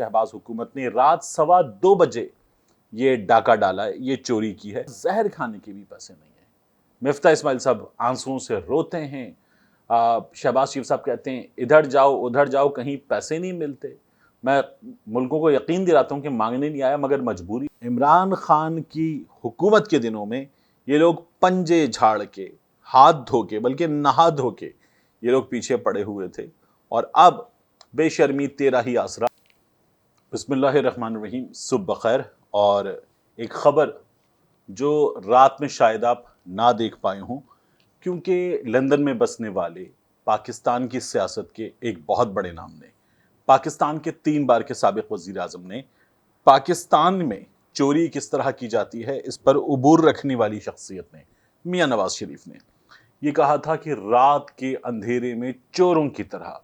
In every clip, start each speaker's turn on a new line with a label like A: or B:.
A: शहबाज हुकूमत ने रात 2:15 ये डाका डाला है, ये चोरी की है। जहर खाने के भी पैसे नहीं है। मिफ्ता इस्माइल साहब आंसुओं से रोते हैं। शहबाज शरीफ साहब कहते हैं इधर जाओ उधर जाओ, कहीं पैसे नहीं मिलते। मैं मुल्कों को यकीन दिलाता हूँ कि मांगने नहीं आया मगर मजबूरी। इमरान खान की हुकूमत के दिनों में ये लोग पंजे झाड़ के, हाथ धो के, बल्कि नहा धो के ये लोग पीछे पड़े हुए थे, और अब बेशर्मी तेरा ही आसरा। बिस्मिल्लाहिर्रहमानिर्रहीम, सुबह बखैर। और एक खबर जो रात में शायद आप ना देख पाए हों, क्योंकि लंदन में बसने वाले पाकिस्तान की सियासत के एक बहुत बड़े नाम ने, पाकिस्तान के 3 बार के साबिक वजीर आजम ने, पाकिस्तान में चोरी किस तरह की जाती है इस पर उबूर रखने वाली शख्सियत ने, मियां नवाज शरीफ ने ये कहा था कि रात के अंधेरे में चोरों की तरह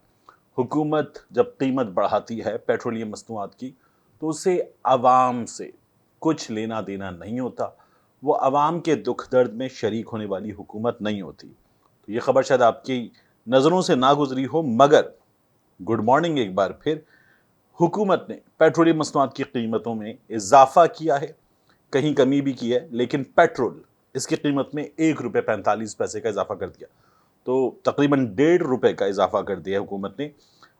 A: हुकूमत जब कीमत बढ़ाती है पेट्रोलियम मसनूआत की, तो उसे आवाम से कुछ लेना देना नहीं होता। वो आवाम के दुख दर्द में शरीक होने वाली हुकूमत नहीं होती। तो ये खबर शायद आपकी नज़रों से ना गुजरी हो, मगर गुड मॉर्निंग एक बार फिर। हुकूमत ने पेट्रोलियम मसनूआत की कीमतों में इजाफा किया है, कहीं कमी भी की है, लेकिन पेट्रोल इसकी कीमत में ₹1.45 का इजाफा कर दिया। तो तकरीबन ₹1.5 का इजाफा कर दिया हुकूमत ने।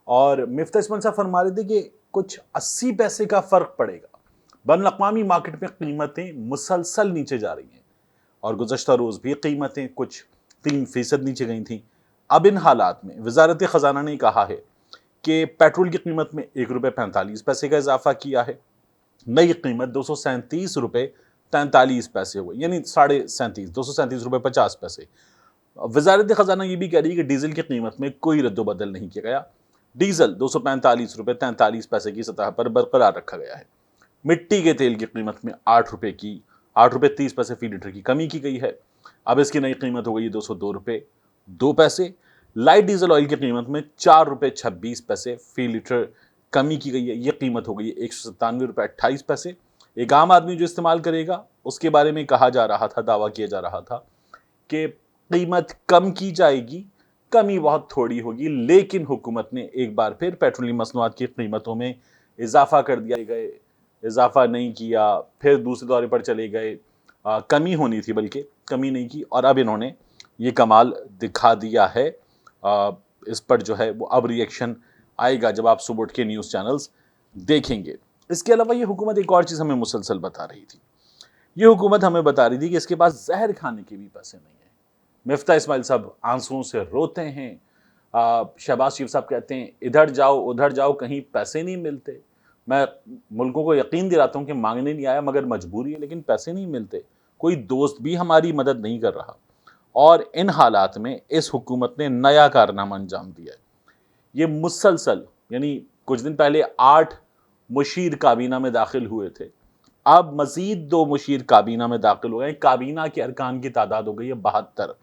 A: और मिफ्ता इस्माइल साहब फरमा रहे थे कि कुछ 80 पैसे का फ़र्क पड़ेगा। बैनुल-अक़वामी मार्केट में कीमतें मुसलसल नीचे जा रही हैं, और गुज़श्ता रोज़ भी कीमतें कुछ 3% नीचे गई थीं। अब इन हालात में वज़ारत ख़जाना ने कहा है कि पेट्रोल की कीमत में ₹1.45 का इजाफा किया है। नई कीमत ₹237.43 हो गई, यानी 37.5 ₹237.50। वज़ारत ख़जाना ये भी कह रही है कि डीजल की कीमत में कोई रद्द-बदल नहीं किया गया। डीजल ₹245.43 की सतह पर बरकरार रखा गया है। मिट्टी के तेल की कीमत में ₹8.30 फी लीटर की कमी की गई है। अब इसकी नई कीमत हो गई है ₹202.02। लाइट डीजल ऑयल की कीमत में ₹4.26 फी लीटर कमी की गई है। यह कीमत हो गई है ₹197.28। एक आम आदमी जो इस्तेमाल करेगा उसके बारे में कहा जा रहा था, दावा किया जा रहा था कि कीमत कम की जाएगी, कमी बहुत थोड़ी होगी, लेकिन हुकूमत ने एक बार फिर पेट्रोलियम मसनूआत की कीमतों में इजाफा कर दिया गए, इजाफा नहीं किया, फिर दूसरे दौरे पर चले गए। कमी होनी थी बल्कि कमी नहीं की, और अब इन्होंने ये कमाल दिखा दिया है। इस पर जो है वो अब रिएक्शन आएगा जब आप सुबह उठ के न्यूज़ चैनल्स देखेंगे। इसके अलावा ये हुकूमत एक और चीज़ हमें मुसलसल बता रही थी। ये हुकूमत हमें बता रही थी कि इसके पास जहर खाने के भी पैसे नहीं है। मिफ्ता इस्माइल साहब आंसुओं से रोते हैं। शहबाज शरीफ साहब कहते हैं इधर जाओ उधर जाओ, कहीं पैसे नहीं मिलते। मैं मुल्कों को यकीन दिलाता हूँ कि मांगने नहीं आया मगर मजबूरी है, लेकिन पैसे नहीं मिलते। कोई दोस्त भी हमारी मदद नहीं कर रहा। और इन हालात में इस हुकूमत ने नया कारनामा अंजाम दिया है। ये मुसलसल, यानी कुछ दिन पहले 8 मुशीर काबीना में दाखिल हुए थे, अब मजीद 2 मुशीर काबीना में दाखिल हो गए। काबीना के अरकान की तादाद हो गई है 72।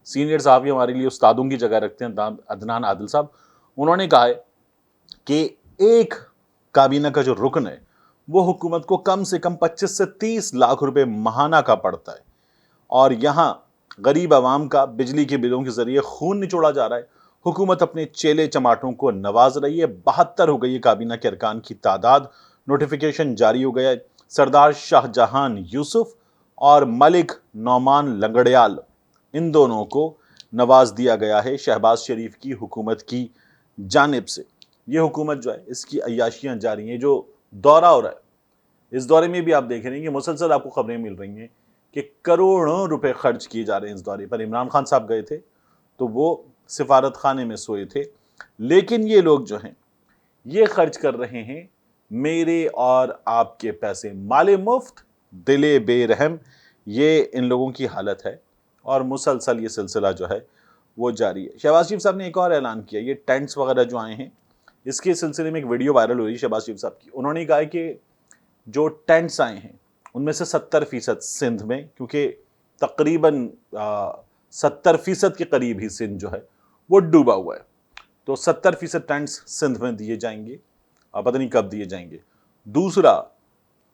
A: सीनियर साहब हमारे लिए उस्तादों की जगह रखते हैं, अदनान आदिल साहब। उन्होंने कहा है कि एक काबीना का जो रुकन है वो हुकूमत को कम से कम 25 से 30 लाख रुपए माहाना का पड़ता है, और यहाँ गरीब आवाम का बिजली के बिलों के जरिए खून निचोड़ा जा रहा है। हुकूमत अपने चेले चमाटों को नवाज रही है। 72 हो गई है काबीना के अरकान की तादाद। नोटिफिकेशन जारी हो गया है। सरदार शाहजहान यूसुफ और मलिक नौमान लंगड़ियाल, इन दोनों को नवाज दिया गया है शहबाज शरीफ की हुकूमत की जानिब से। ये हुकूमत जो है इसकी अय्याशियां जारी हैं। जो दौरा हो रहा है, इस दौरे में भी आप देख रहे हैं कि मुसलसल आपको खबरें मिल रही हैं कि करोड़ों रुपए खर्च किए जा रहे हैं इस दौरे पर। इमरान खान साहब गए थे तो वो सिफारत खाने में सोए थे, लेकिन ये लोग जो हैं ये खर्च कर रहे हैं मेरे और आपके पैसे। माले मुफ्त दिले बेरहम, ये इन लोगों की हालत है, और मुसलसल ये सिलसिला जो है वो जारी है। शहबाज शरीफ साहब ने एक और ऐलान किया, ये टेंट्स वगैरह जो आए हैं इसके सिलसिले में एक वीडियो वायरल हो रही है शहबाज शरीफ साहब की। उन्होंने कहा कि जो टेंट्स आए हैं उनमें से 70% सिंध में, क्योंकि तकरीबन 70% के करीब ही सिंध जो है वो डूबा हुआ है, तो 70% टेंट्स सिंध में दिए जाएंगे। पता नहीं कब दिए जाएंगे। दूसरा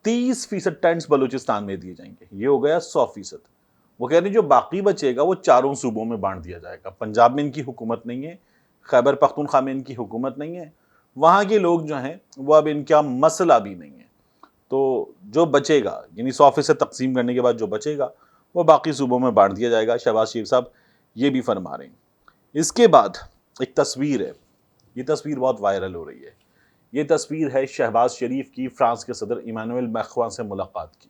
A: 30% टेंट्स बलूचिस्तान में दिए जाएंगे। ये हो गया 100%। वो कह रहे हैं जो बाकी बचेगा वो चारों सूबों में बांट दिया जाएगा। पंजाब में इनकी हुकूमत नहीं है, खैबर पख्तूनख्वा में इनकी हुकूमत नहीं है, وہاں کے لوگ جو ہیں وہ اب ان کا مسئلہ بھی نہیں ہے. تو جو بچے گا یعنی 100% تقسیم کرنے کے بعد جو بچے گا وہ باقی صوبوں میں بانٹ دیا جائے گا. شہباز شریف صاحب یہ بھی فرما رہے ہیں. اس کے بعد ایک تصویر ہے, یہ تصویر بہت وائرل ہو رہی ہے. یہ تصویر ہے شہباز شریف کی فرانس کے صدر ایمانوئل میخواں سے ملاقات کی.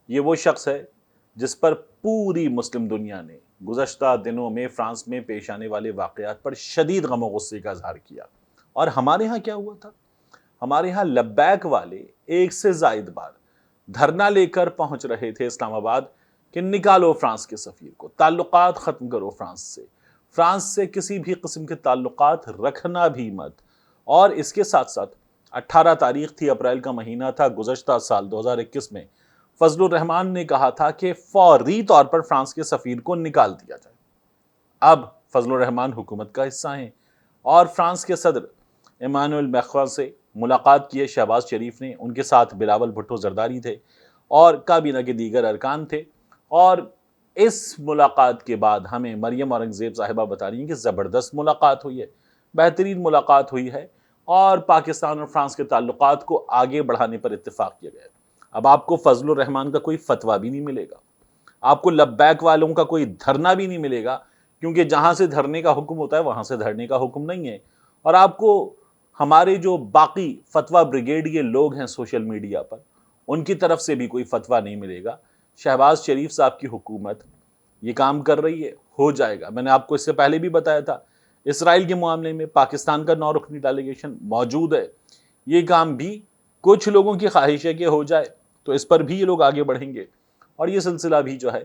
A: یہ وہ شخص ہے جس پر پوری مسلم دنیا نے گزشتہ دنوں میں فرانس میں پیش آنے والے واقعات پر شدید غم و غصے کا اظہار کیا. اور ہمارے ہاں کیا ہوا تھا؟ ہمارے ہاں لبیک والے ایک سے زائد بار دھرنا لے کر پہنچ رہے تھے اسلام آباد کہ نکالو فرانس کے سفیر کو, تعلقات ختم کرو فرانس سے کسی بھی قسم کے تعلقات رکھنا بھی مت. اور اس کے ساتھ ساتھ 18 تاریخ تھی, اپریل کا مہینہ تھا گزشتہ سال 2021 میں فضل الرحمان نے کہا تھا کہ فوری طور پر فرانس کے سفیر کو نکال دیا جائے. اب فضل الرحمان حکومت کا حصہ ہیں اور فرانس کے صدر ایمانوئل میخواں سے ملاقات کی ہے شہباز شریف نے. ان کے ساتھ بلاول بھٹو زرداری تھے اور کابینہ کے دیگر ارکان تھے. اور اس ملاقات کے بعد ہمیں مریم اورنگزیب صاحبہ بتا رہی ہیں کہ زبردست ملاقات ہوئی ہے, بہترین ملاقات ہوئی ہے اور پاکستان اور فرانس کے تعلقات کو آگے بڑھانے پر اتفاق کیا گیا ہے. اب آپ کو فضل الرحمان کا کوئی فتویٰ بھی نہیں ملے گا, آپ کو لبیک والوں کا کوئی دھرنا بھی نہیں ملے گا, کیونکہ جہاں سے دھرنے کا حکم ہوتا ہے وہاں سے دھرنے کا حکم نہیں ہے. اور آپ کو ہمارے جو باقی فتویٰ بریگیڈ کے لوگ ہیں سوشل میڈیا پر, ان کی طرف سے بھی کوئی فتویٰ نہیں ملے گا. شہباز شریف صاحب کی حکومت یہ کام کر رہی ہے, ہو جائے گا. میں نے آپ کو اس سے پہلے بھی بتایا تھا, اسرائیل کے معاملے میں پاکستان کا 9 رکنی ڈیلیگیشن موجود ہے. یہ کام بھی کچھ لوگوں کی خواہش ہے کہ ہو جائے, تو اس پر بھی یہ لوگ آگے بڑھیں گے اور یہ سلسلہ بھی جو ہے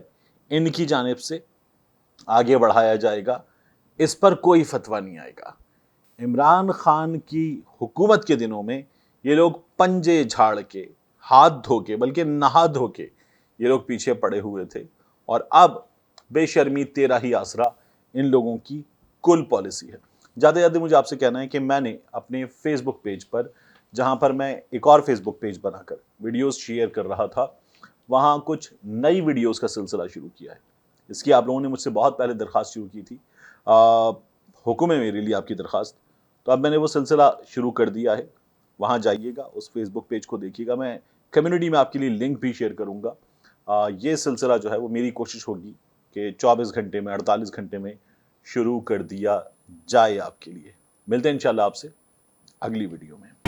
A: ان کی جانب سے آگے بڑھایا جائے گا. اس پر کوئی فتویٰ نہیں آئے گا. عمران خان کی حکومت کے دنوں میں یہ لوگ پنجے جھاڑ کے, ہاتھ دھو کے, بلکہ نہا دھو کے یہ لوگ پیچھے پڑے ہوئے تھے. اور اب بے شرمی تیرا ہی آسرا ان لوگوں کی کل پالیسی ہے. جاتے جاتے مجھے آپ سے کہنا ہے کہ میں نے اپنے فیس بک پیج پر, جہاں پر میں ایک اور فیس بک پیج بنا کر ویڈیوز شیئر کر رہا تھا, وہاں کچھ نئی ویڈیوز کا سلسلہ شروع کیا ہے. اس کی آپ لوگوں نے مجھ سے بہت پہلے درخواست شروع کی تھی, حکم ہے میرے لیے آپ کی درخواست, تو اب میں نے وہ سلسلہ شروع کر دیا ہے. وہاں جائیے گا, اس فیس بک پیج کو دیکھیے گا. میں کمیونٹی میں آپ کے لیے لنک بھی شیئر کروں گا. یہ سلسلہ جو ہے وہ میری کوشش ہوگی کہ 24 گھنٹے میں 48 گھنٹے میں شروع کر دیا جائے آپ کے لیے. ملتے ہیں انشاءاللہ آپ سے اگلی ویڈیو میں.